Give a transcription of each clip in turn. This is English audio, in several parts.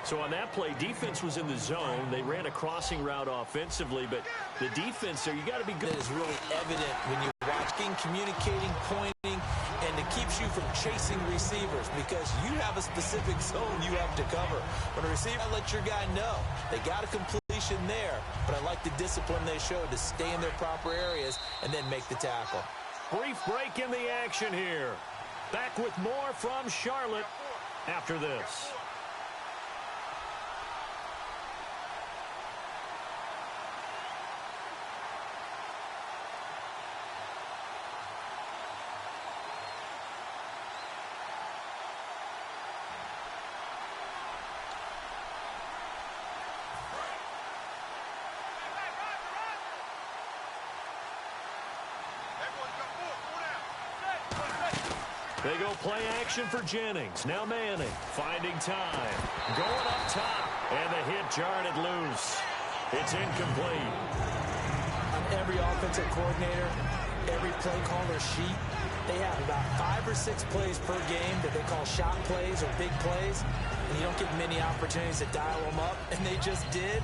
So on that play, defense was in the zone. They ran a crossing route offensively, but the defense there, you got to be good. It is really evident when you're watching, communicating, pointing, and it keeps you from chasing receivers because you have a specific zone you have to cover. When a receiver, let your guy know. They got a completion there, but I like the discipline they showed to stay in their proper areas and then make the tackle. Brief break in the action here. Back with more from Charlotte after this. They go play action for Jennings. Now Manning finding time. Going up top. And the hit jarred loose. It's incomplete. On every offensive coordinator, every play caller sheet, they have about 5 or 6 plays per game that they call shot plays or big plays. And you don't get many opportunities to dial them up. And they just did.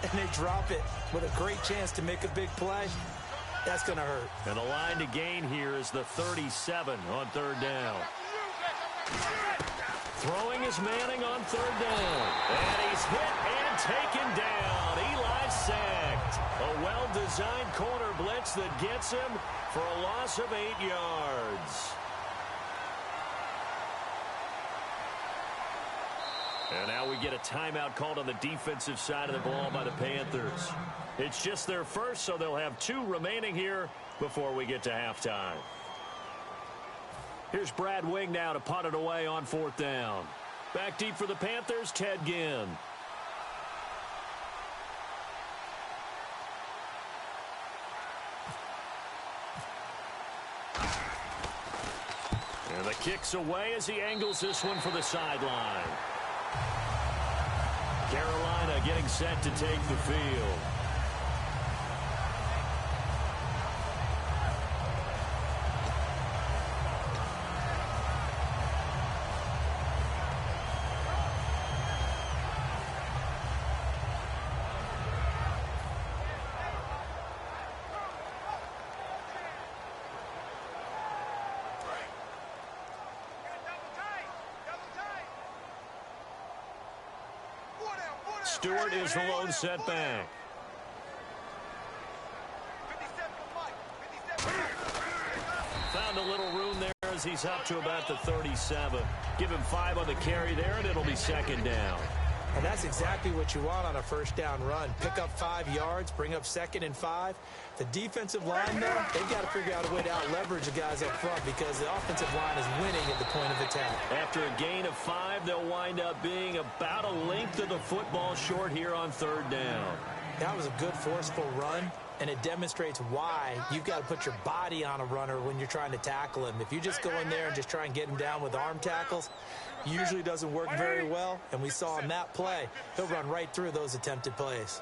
And they drop it with a great chance to make a big play. That's going to hurt. And the line to gain here is the 37 on third down. Throwing is Manning on third down. And he's hit and taken down. Eli sacked. A well-designed corner blitz that gets him for a loss of 8 yards. And now we get a timeout called on the defensive side of the ball by the Panthers. It's just their first, so they'll have 2 remaining here before we get to halftime. Here's Brad Wing now to punt it away on fourth down. Back deep for the Panthers, Ted Ginn. And the kick's away as he angles this one for the sideline. Carolina getting set to take the field. Stewart is the lone setback. Found a little room there as he's up to about the 37. Give him 5 on the carry there, and it'll be second down. And that's exactly what you want on a first down run. Pick up 5 yards, bring up 2nd and 5. The defensive line, though, they've got to figure out a way to out-leverage the guys up front because the offensive line is winning at the point of attack. After a gain of 5, they'll wind up being about a length of the football short here on third down. That was a good, forceful run, and it demonstrates why you've got to put your body on a runner when you're trying to tackle him. If you just go in there and just try and get him down with arm tackles, usually doesn't work very well, and we saw in that play, he'll run right through those attempted plays.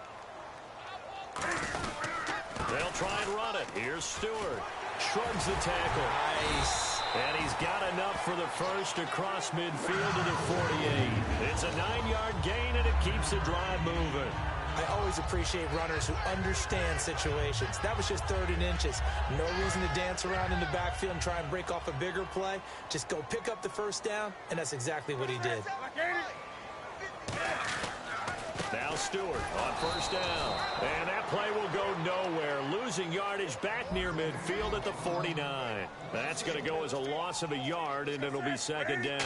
They'll try and run it. Here's Stewart. Shrugs the tackle. Nice. And he's got enough for the first across midfield to the 48. It's a 9-yard gain, and it keeps the drive moving. I always appreciate runners who understand situations. That was just 3rd and inches. No reason to dance around in the backfield and try and break off a bigger play. Just go pick up the first down, and that's exactly what he did. Now Stewart on first down. And that play will go nowhere. Losing yardage back near midfield at the 49. That's going to go as a loss of a yard, and it'll be second down.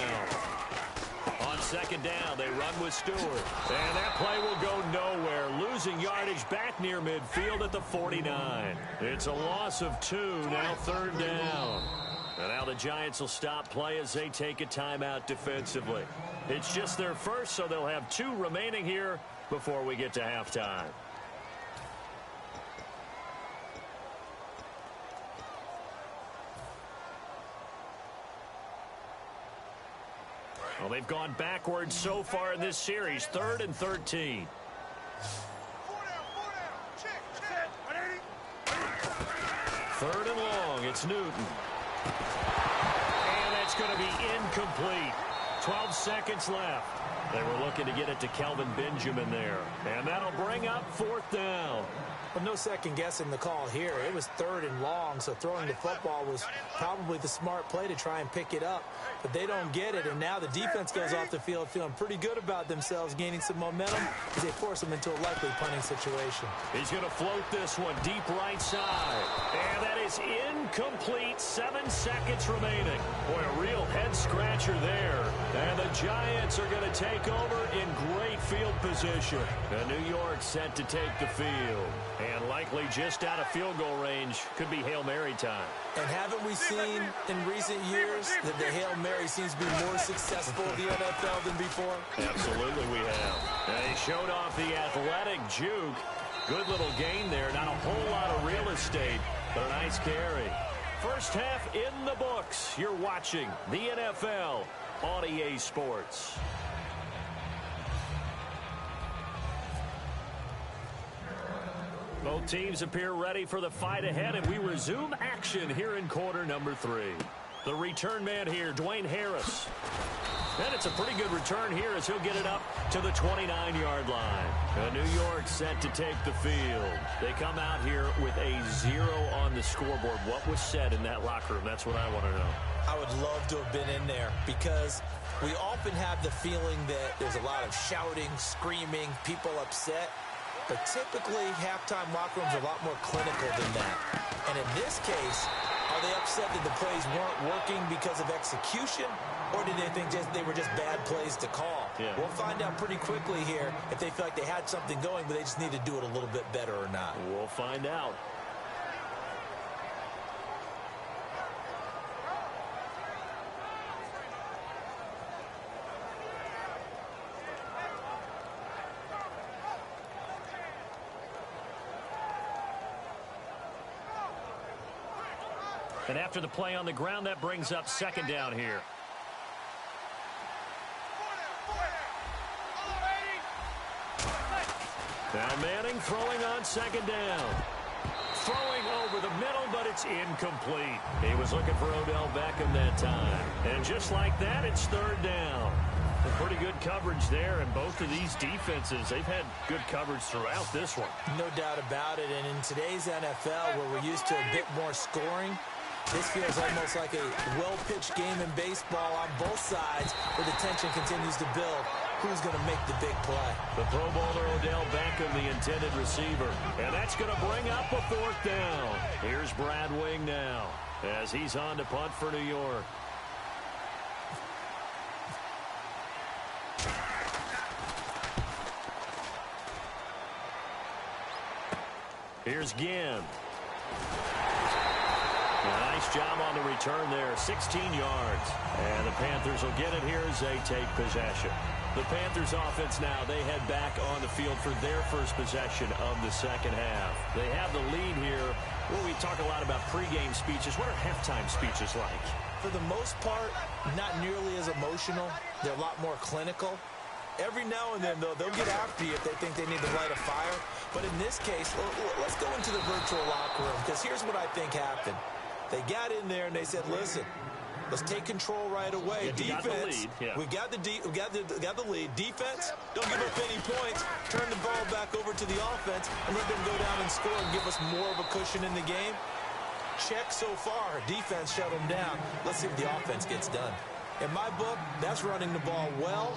On second down, they run with Stewart. And that play will go nowhere. Losing yardage back near midfield at the 49. It's a loss of 2, now third down. And now the Giants will stop play as they take a timeout defensively. It's just their first, so they'll have 2 remaining here before we get to halftime. Well, they've gone backwards so far in this series. 3rd and 13. Third and long. It's Newton. And that's going to be incomplete. 12 seconds left. They were looking to get it to Kelvin Benjamin there. And that'll bring up 4th down. Well, no second guessing the call here. It was 3rd and long, so throwing the football was probably the smart play to try and pick it up. But they don't get it, and now the defense goes off the field feeling pretty good about themselves, gaining some momentum as they force them into a likely punting situation. He's going to float this one deep right side. And that is incomplete. 7 seconds remaining. Boy, a real head-scratcher there. And the Giants are going to take over in great field position. And New York set to take the field. And likely just out of field goal range. Could be Hail Mary time. And haven't we seen in recent years that the Hail Mary seems to be more successful in the NFL than before? Absolutely we have. They showed off the athletic juke. Good little gain there. Not a whole lot of real estate, but a nice carry. First half in the books. You're watching the NFL on EA Sports. Both teams appear ready for the fight ahead, and we resume action here in quarter number 3. The return man here, Dwayne Harris. And it's a pretty good return here as he'll get it up to the 29-yard line. And New York set to take the field. They come out here with a 0 on the scoreboard. What was said in that locker room? That's what I want to know. I would love to have been in there because we often have the feeling that there's a lot of shouting, screaming, people upset. But typically, halftime locker rooms are a lot more clinical than that. And in this case, are they upset that the plays weren't working because of execution? Or did they think they were just bad plays to call? Yeah. We'll find out pretty quickly here if they feel like they had something going, but they just need to do it a little bit better or not. We'll find out. And after the play on the ground, that brings up 2nd down here. Now Manning throwing on 2nd down. Throwing over the middle, but it's incomplete. He was looking for Odell Beckham that time. And just like that, it's 3rd down. A pretty good coverage there, and both of these defenses, they've had good coverage throughout this one. No doubt about it, and in today's NFL, where we're used to a bit more scoring, this feels almost like a well-pitched game in baseball on both sides where the tension continues to build. Who's going to make the big play? The Pro Bowler Odell Beckham, the intended receiver. And that's going to bring up a 4th down. Here's Brad Wing now as he's on to punt for New York. Here's Ginn. Nice job on the return there, 16 yards. And the Panthers will get it here as they take possession. The Panthers offense now, they head back on the field for their first possession of the second half. They have the lead here. Well, we talk a lot about pregame speeches. What are halftime speeches like? For the most part, not nearly as emotional. They're a lot more clinical. Every now and then, though, they'll get after you if they think they need to light a fire. But in this case, let's go into the virtual locker room, because here's what I think happened. They got in there and they said, listen, let's take control right away. Yeah, Defense, we got the lead. Defense, don't give up any points. Turn the ball back over to the offense and let them go down and score and give us more of a cushion in the game. Check so far. Defense shut them down. Let's see if the offense gets done. In my book, that's running the ball well,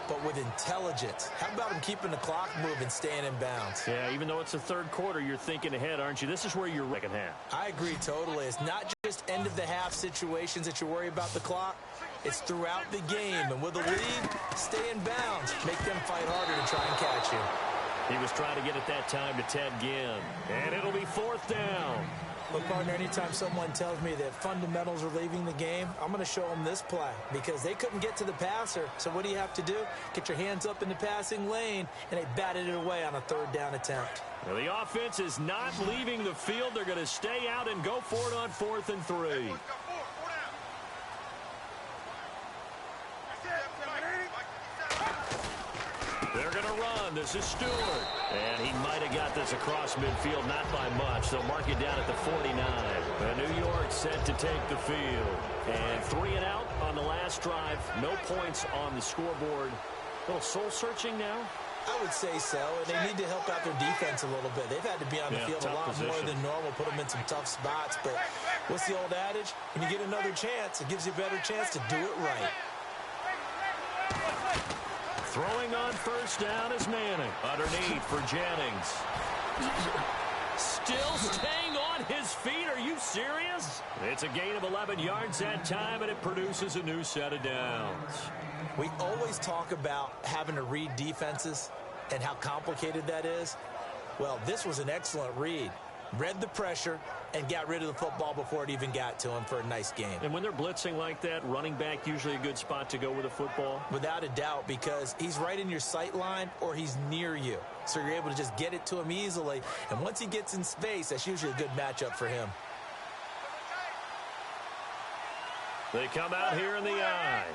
but with intelligence. How about them keeping the clock moving, staying in bounds? Yeah, even though it's the 3rd quarter, you're thinking ahead, aren't you? This is where you're second half. I agree totally. It's not just end-of-the-half situations that you worry about the clock. It's throughout the game. And with the lead, stay in bounds. Make them fight harder to try and catch you. He was trying to get it that time to Ted Ginn. And it'll be 4th down. Look, partner, anytime someone tells me that fundamentals are leaving the game, I'm going to show them this play because they couldn't get to the passer. So what do you have to do? Get your hands up in the passing lane, and they batted it away on a 3rd down attempt. Now the offense is not leaving the field. They're going to stay out and go for it on 4th and 3. They're going to run. This is Stewart. And he might have got this across midfield, not by much. They'll mark it down at the 49. And New York set to take the field. And 3 and out on the last drive. No points on the scoreboard. A little soul-searching now? I would say so, and they need to help out their defense a little bit. They've had to be on the field a lot more than normal, put them in some tough spots. But what's the old adage? When you get another chance, it gives you a better chance to do it right. Throwing on first down is Manning. Underneath for Jennings. Still staying on his feet. Are you serious? It's a gain of 11 yards that time, and it produces a new set of downs. We always talk about having to read defenses and how complicated that is. Well, this was an excellent read. Read the pressure and got rid of the football before it even got to him for a nice game. And when they're blitzing like that, running back usually a good spot to go with a football? Without a doubt, because he's right in your sight line or he's near you. So you're able to just get it to him easily. And once he gets in space, that's usually a good matchup for him. They come out here in the eye.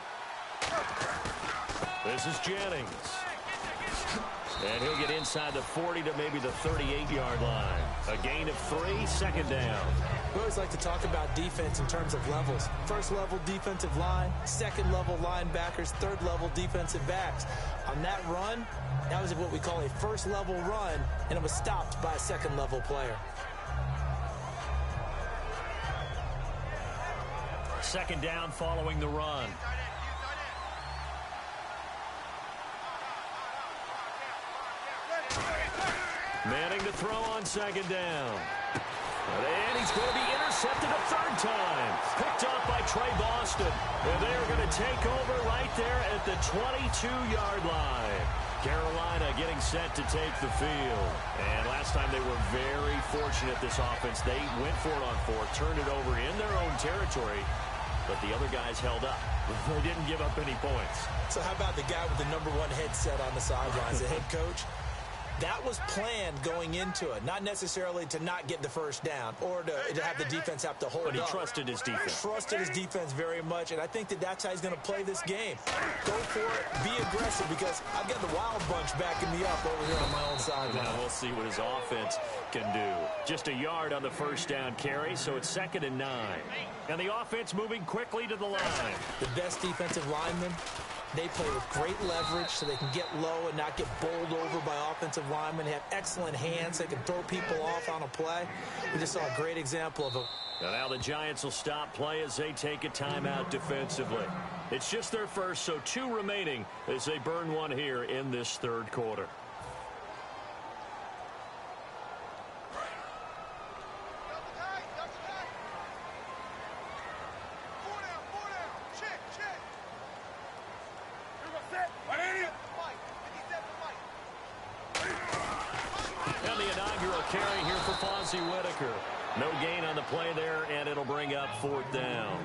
This is Jennings. And he'll get inside the 40 to maybe the 38-yard line. A gain of 3, second down. We always like to talk about defense in terms of levels. First-level defensive line, second-level linebackers, third-level defensive backs. On that run, that was what we call a first-level run, and it was stopped by a second-level player. Second down following the run. Manning to throw on second down. And he's going to be intercepted a third time. Picked off by Trey Boston. And they are going to take over right there at the 22-yard line. Carolina getting set to take the field. And last time they were very fortunate, this offense. They went for it on fourth, turned it over in their own territory. But the other guys held up. They didn't give up any points. So how about the guy with the #1 headset on the sidelines, the head coach? That was planned going into it, not necessarily to not get the first down or to have the defense have to hold up. But he trusted his defense. Trusted his defense very much, and I think that's how he's going to play this game. Go for it, be aggressive, because I've got the wild bunch backing me up over here on my own sideline. Now we'll see what his offense can do. Just a yard on the first down carry, so it's 2nd and 9. And the offense moving quickly to the line. The best defensive linemen, they play with great leverage so they can get low and not get bowled over by offensive linemen. They have excellent hands. They can throw people off on a play. We just saw a great example of it. And now the Giants will stop play as they take a timeout defensively. It's just their first, so 2 remaining as they burn one here in this third quarter. Carry here for Fonzie Whitaker. No gain on the play there, and it'll bring up 4th down.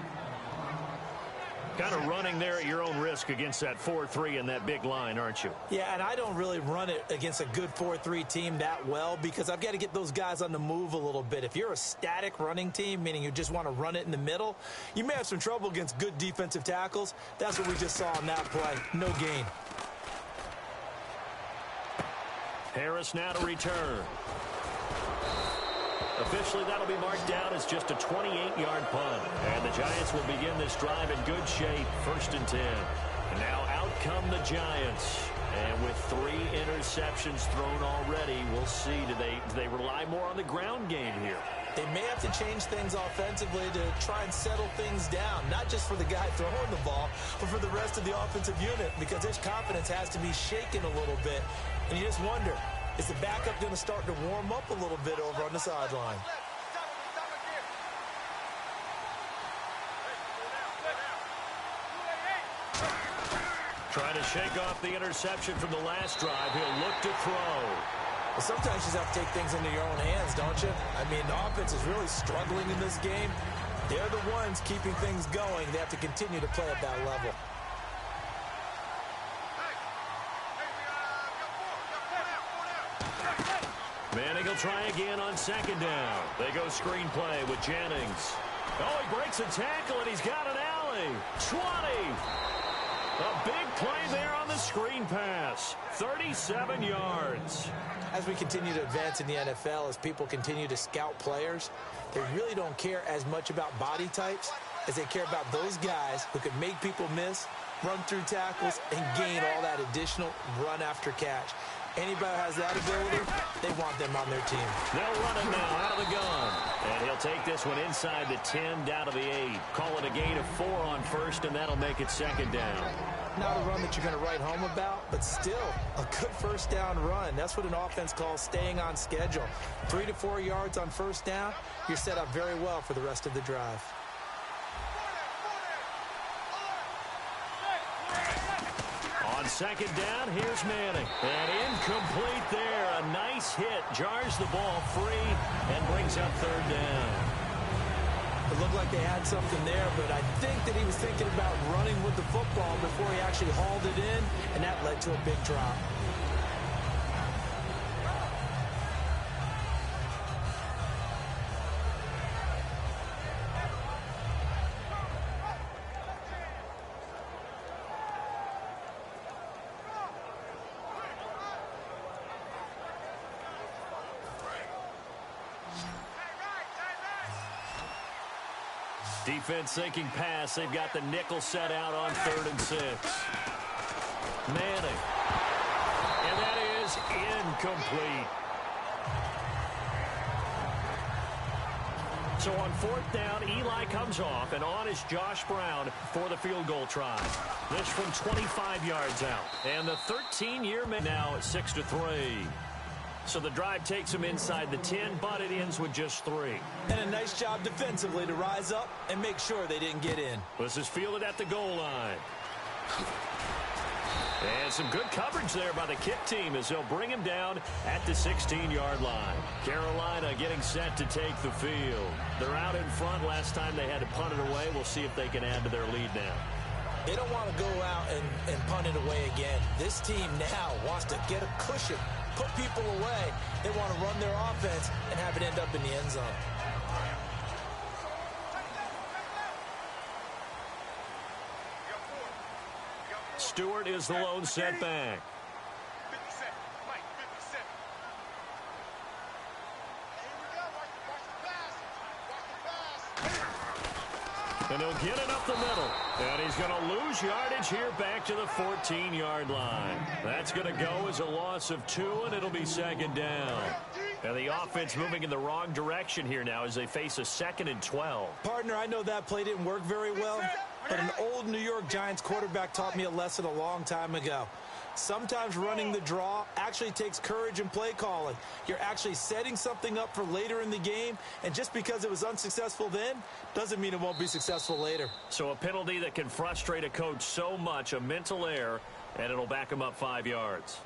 Kind of running there at your own risk against that 4-3 and that big line, aren't you? Yeah, and I don't really run it against a good 4-3 team that well because I've got to get those guys on the move a little bit. If you're a static running team, meaning you just want to run it in the middle, you may have some trouble against good defensive tackles. That's what we just saw on that play. No gain. Harris now to return. Officially, that'll be marked down as just a 28-yard punt. And the Giants will begin this drive in good shape, 1st and 10. And now out come the Giants. And with 3 interceptions thrown already, we'll see. Do they rely more on the ground game here? They may have to change things offensively to try and settle things down, not just for the guy throwing the ball, but for the rest of the offensive unit, because his confidence has to be shaken a little bit. And you just wonder, is the backup going to start to warm up a little bit over on the sideline? Trying to shake off the interception from the last drive. He'll look to throw. Well, sometimes you just have to take things into your own hands, don't you? I mean, the offense is really struggling in this game. They're the ones keeping things going. They have to continue to play at that level. Manning will try again on 2nd down. They go screenplay with Jennings. Oh, he breaks a tackle, and he's got an alley. 20. A big play there on the screen pass. 37 yards. As we continue to advance in the NFL, as people continue to scout players, they really don't care as much about body types as they care about those guys who can make people miss run through tackles, and gain all that additional run after catch. Anybody who has that ability, they want them on their team. They'll run it now out of the gun. And he'll take this one inside the 10, down to the 8. Call it a gain of 4 on first, and that'll make it second down. Not a run that you're going to write home about, but still a good first down run. That's what an offense calls staying on schedule. 3 to 4 yards on first down, you're set up very well for the rest of the drive. On second down, here's Manning. And incomplete there. A nice hit. Jars the ball free and brings up third down. It looked like they had something there, but I think that he was thinking about running with the football before he actually hauled it in, and that led to a big drop. Defense thinking pass. They've got the nickel set out on 3rd and 6. Manning. And that is incomplete. So on 4th down, Eli comes off, and on is Josh Brown for the field goal try. This from 25 yards out. And the 13-year man now at 6-3. So the drive takes him inside the 10, but it ends with just 3. And a nice job defensively to rise up and make sure they didn't get in. This is fielded at the goal line. And some good coverage there by the kick team as they'll bring him down at the 16-yard line. Carolina getting set to take the field. They're out in front. Last time they had to punt it away. We'll see if they can add to their lead now. They don't want to go out and punt it away again. This team now wants to get a cushion, put people away. They want to run their offense and have it end up in the end zone. Stewart is the lone setback. And he'll get it up the middle. And he's going to lose yardage here back to the 14-yard line. That's going to go as a loss of 2, and it'll be second down. And the offense moving in the wrong direction here now as they face a 2nd and 12. Partner, I know that play didn't work very well, but an old New York Giants quarterback taught me a lesson a long time ago. Sometimes running the draw actually takes courage and play calling. You're actually setting something up for later in the game, and just because it was unsuccessful then doesn't mean it won't be successful later. So a penalty that can frustrate a coach so much, a mental error, and it'll back him up 5 yards.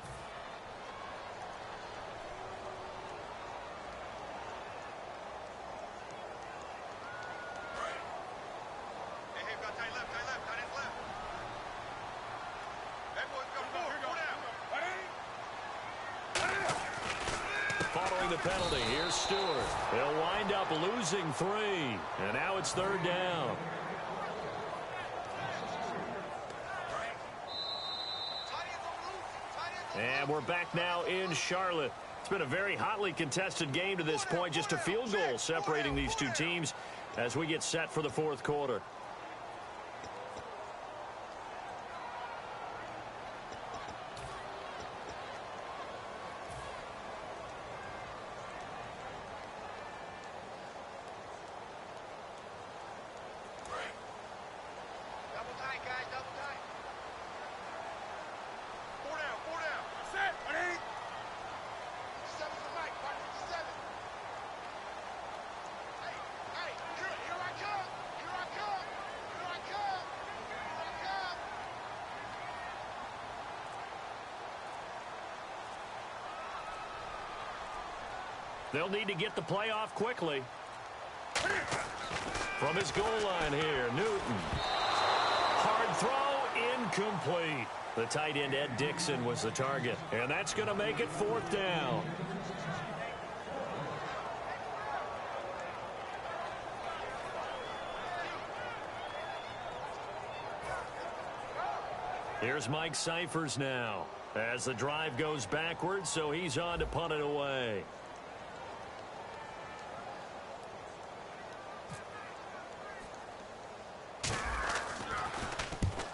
Following the penalty, here's Stewart. He'll wind up losing 3, and now it's 3rd down. And we're back now in Charlotte. It's been a very hotly contested game to this point. Just a field goal separating these two teams as we get set for the 4th quarter. They'll need to get the play off quickly. From his goal line here, Newton. Hard throw, incomplete. The tight end, Ed Dixon, was the target. And that's going to make it 4th down. Here's Mike Cyphers now as the drive goes backwards, so he's on to punt it away.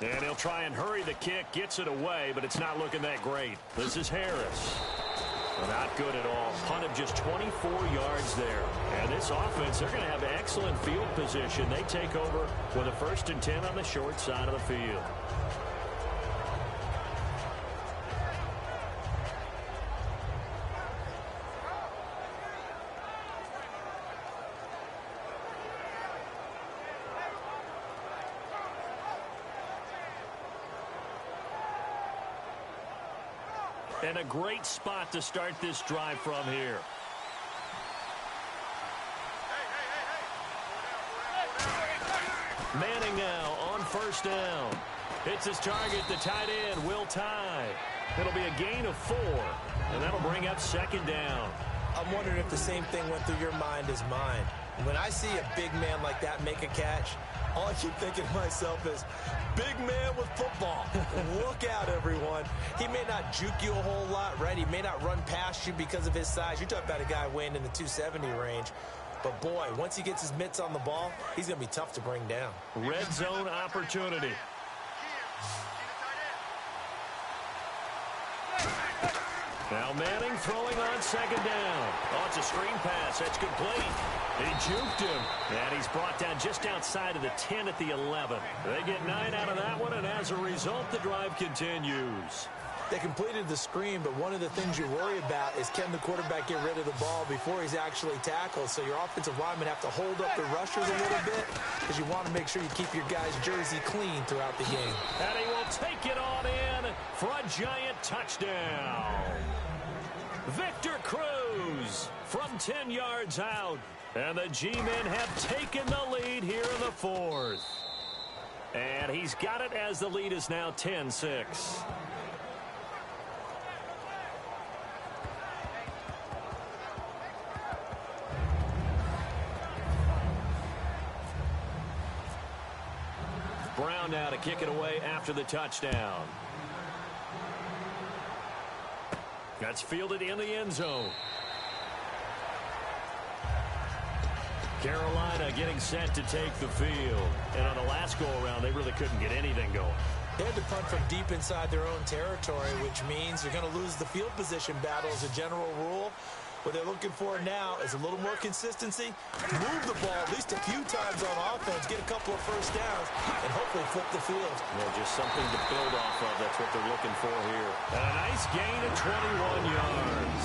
And he'll try and hurry the kick, gets it away, but it's not looking that great. This is Harris. Not good at all. Punt of just 24 yards there. And this offense, they're going to have excellent field position. They take over with a 1st and 10 on the short side of the field. And a great spot to start this drive from here. Manning now on 1st down. Hits his target, the tight end, Will Tye. It'll be a gain of 4, and that'll bring up 2nd down. I'm wondering if the same thing went through your mind as mine. When I see a big man like that make a catch, all I keep thinking to myself is, big man with football. Look out, everyone. He may not juke you a whole lot, right? He may not run past you because of his size. You're talking about a guy weighing in the 270 range. But, boy, once he gets his mitts on the ball, he's going to be tough to bring down. Red zone opportunity. Now Manning throwing on 2nd down. Oh, it's a screen pass. That's complete. He juked him. And he's brought down just outside of the 10 at the 11. They get 9 out of that one, and as a result, the drive continues. They completed the screen, but one of the things you worry about is can the quarterback get rid of the ball before he's actually tackled? So your offensive linemen have to hold up the rushers a little bit because you want to make sure you keep your guy's jersey clean throughout the game. And he will take it on in for a giant touchdown. Victor Cruz from 10 yards out. And the G-men have taken the lead here in the 4th. And he's got it as the lead is now 10-6. Brown now to kick it away after the touchdown. That's fielded in the end zone. Carolina getting set to take the field. And on the last go-around, they really couldn't get anything going. They had to punt from deep inside their own territory, which means you're going to lose the field position battle as a general rule. What they're looking for now is a little more consistency, move the ball at least a few times on offense, get a couple of 1st downs, and hopefully flip the field. Yeah, just something to build off of. That's what they're looking for here. And a nice gain of 21 yards.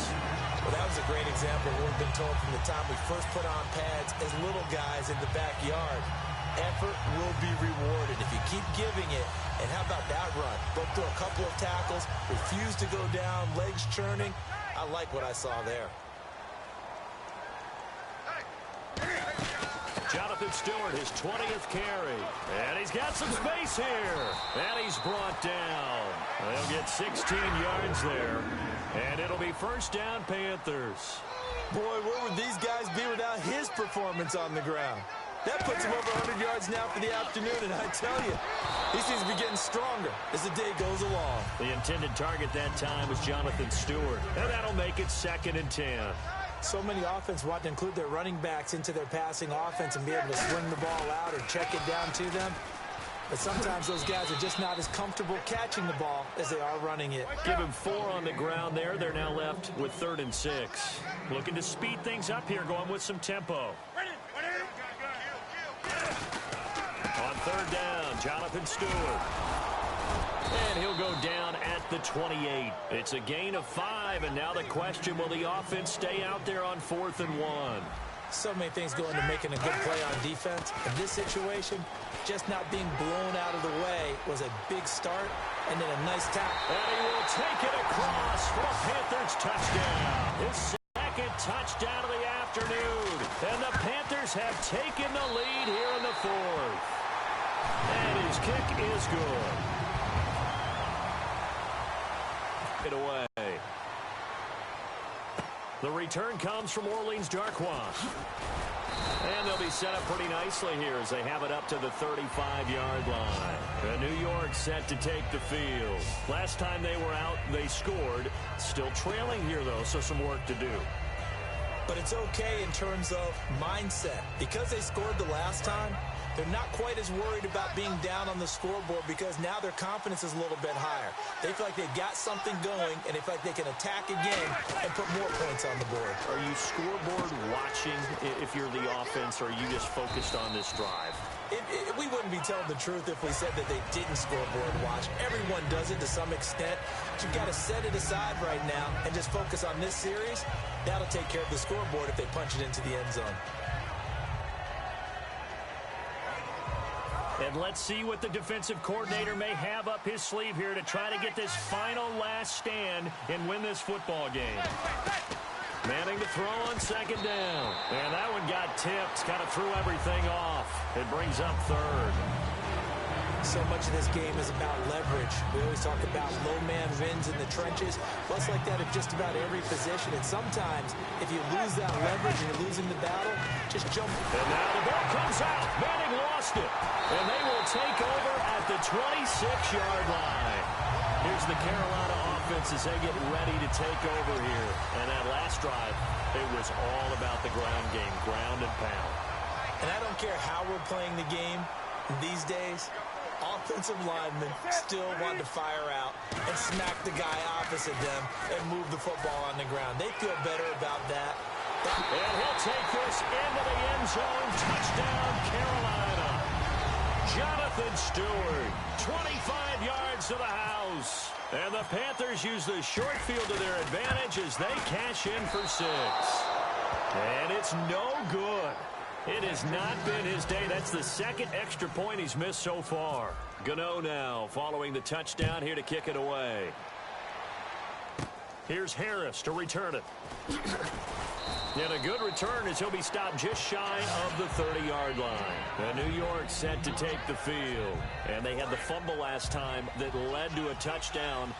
Well, that was a great example of what we've been told from the time we first put on pads as little guys in the backyard. Effort will be rewarded if you keep giving it. And how about that run? Broke through a couple of tackles, refused to go down, legs churning. I like what I saw there. Jonathan Stewart, his 20th carry. And he's got some space here. And he's brought down. They'll get 16 yards there. And it'll be 1st down, Panthers. Boy, where would these guys be without his performance on the ground? That puts him over 100 yards now for the afternoon, and I tell you, he seems to be getting stronger as the day goes along. The intended target that time was Jonathan Stewart. And that'll make it 2nd and 10. So many offense want to include their running backs into their passing offense and be able to swing the ball out or check it down to them. But sometimes those guys are just not as comfortable catching the ball as they are running it. Give him 4 on the ground there. They're now left with 3rd and 6. Looking to speed things up here, going with some tempo. On 3rd down, Jonathan Stewart. And he'll go down at the 28. It's a gain of 5, and now the question, will the offense stay out there on 4th and 1? So many things go into making a good play on defense. In this situation, just not being blown out of the way was a big start, and then a nice tap. And he will take it across for a Panthers touchdown. His 2nd touchdown of the afternoon. And the Panthers have taken the lead here in the 4th. And his kick is good. It away. The return comes from Orleans Darkwa. And they'll be set up pretty nicely here as they have it up to the 35-yard line. And New York set to take the field. Last time they were out, they scored. Still trailing here, though, so some work to do. But it's okay in terms of mindset. Because they scored the last time, They're not quite as worried about being down on the scoreboard because now their confidence is a little bit higher. They feel like they've got something going, and they feel like they can attack again and put more points on the board. Are you scoreboard watching if you're the offense, or are you just focused on this drive? We wouldn't be telling the truth if we said that they didn't scoreboard watch. Everyone does it to some extent. But you've got to set it aside right now and just focus on this series. That'll take care of the scoreboard if they punch it into the end zone. And let's see what the defensive coordinator may have up his sleeve here to try to get this final last stand and win this football game. Manning to throw on second down. And that one got tipped. Kind of threw everything off. It brings up third. So much of this game is about leverage. We always talk about low man wins in the trenches. Well, it's like that at just about every position. And sometimes, if you lose that leverage and you're losing the battle, just jump. And now the ball comes out. Manning lost it. And they will take over at the 26-yard line. Here's the Carolina offense as they get ready to take over here. And that last drive, it was all about the ground game, ground and pound. And I don't care how we're playing the game these days, offensive linemen still want to fire out and smack the guy opposite them and move the football on the ground. They feel better about that. And he'll take this into the end zone. Touchdown, Carolina. Jonathan Stewart, 25 yards to the house. And the Panthers use the short field to their advantage as they cash in for 6. And it's no good. It has not been his day. That's the second extra point he's missed so far. Gano now following the touchdown here to kick it away. Here's Harris to return it. And a good return as he'll be stopped just shy of the 30-yard line. And New York set to take the field. And they had the fumble last time that led to a touchdown.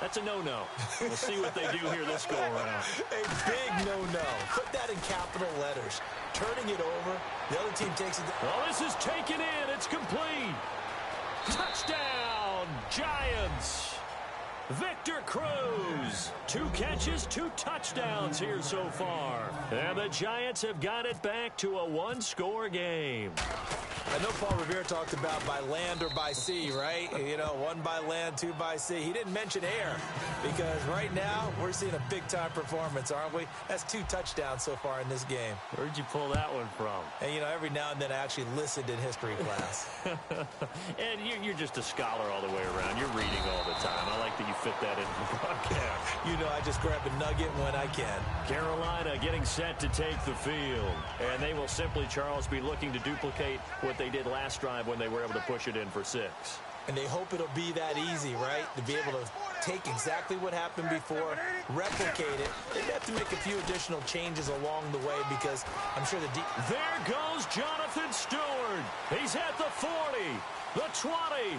That's a no-no. We'll see what they do here this go-around. A big no-no. Put that in capital letters. Turning it over. The other team takes it. Well, this is taken in. It's complete. Touchdown, Giants. Victor Cruz. 2 catches, 2 touchdowns here so far. And the Giants have got it back to a 1-score game. I know Paul Revere talked about by land or by sea, right? You know, 1 by land, 2 by sea. He didn't mention air because right now we're seeing a big-time performance, aren't we? That's 2 touchdowns so far in this game. Where'd you pull that one from? And, you know, every now and then I actually listened in history class. And you're just a scholar all the way around. You're reading all the time. I like that you fit that in the broadcast. You know, I just grab a nugget when I can. Carolina getting set to take the field. And they will simply, Charles, be looking to duplicate what they did last drive when they were able to push it in for 6. And they hope it'll be that easy, right? To be able to take exactly what happened before, replicate it. They have to make a few additional changes along the way because I'm sure the There goes Jonathan Stewart. He's at the 40, the 20.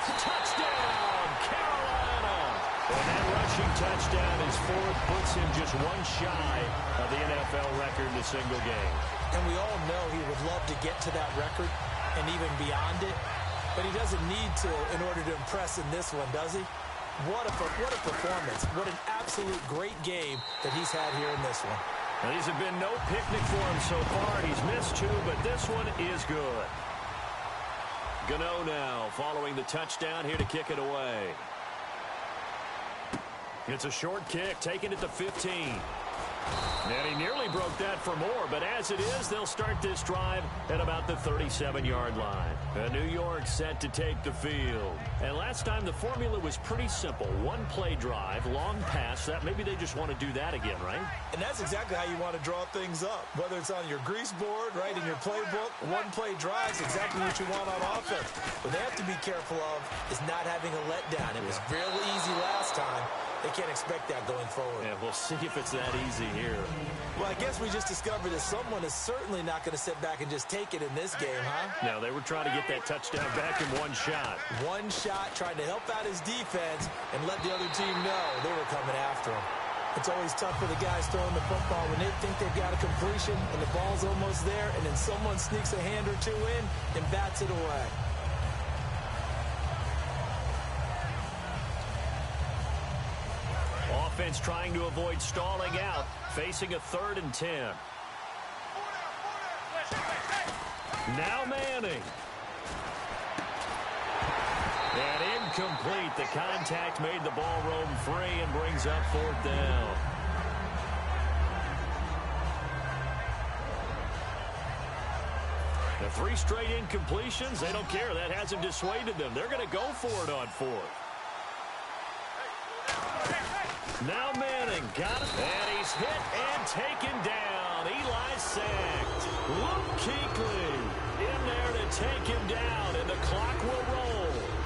Touchdown, Carolina. And that rushing touchdown is 4th, puts him just 1 shy of the NFL record in a single game. And we all know he would love to get to that record and even beyond it. But he doesn't need to in order to impress in this one, does he? What a performance. What an absolute great game that he's had here in this one. Now, these have been no picnic for him so far. He's missed 2, but this one is good. Gano now following the touchdown here to kick it away. It's a short kick, taking it to 15. And he nearly broke that for more, but as it is, they'll start this drive at about the 37-yard line. And New York set to take the field. And last time, the formula was pretty simple. 1-play drive, long pass. That maybe they just want to do that again, right? And that's exactly how you want to draw things up. Whether it's on your grease board, right, in your playbook, 1-play drive is exactly what you want on offense. What they have to be careful of is not having a letdown. It was really easy last time. They can't expect that going forward. Yeah, we'll see if it's that easy here. Well, I guess we just discovered that someone is certainly not going to sit back and just take it in this game, huh? No, they were trying to get that touchdown back in 1 shot. 1 shot, trying to help out his defense and let the other team know they were coming after him. It's always tough for the guys throwing the football when they think they've got a completion and the ball's almost there, and then someone sneaks a hand or 2 in and bats it away. Offense trying to avoid stalling out, facing a 3rd and 10. Now Manning. And incomplete. The contact made the ball roam free and brings up 4th down. The 3 straight incompletions, they don't care. That hasn't dissuaded them. They're going to go for it on 4th. Now Manning got it. And he's hit and taken down. Eli sacked. Luke Kuechly in there to take him down, and the clock will roll.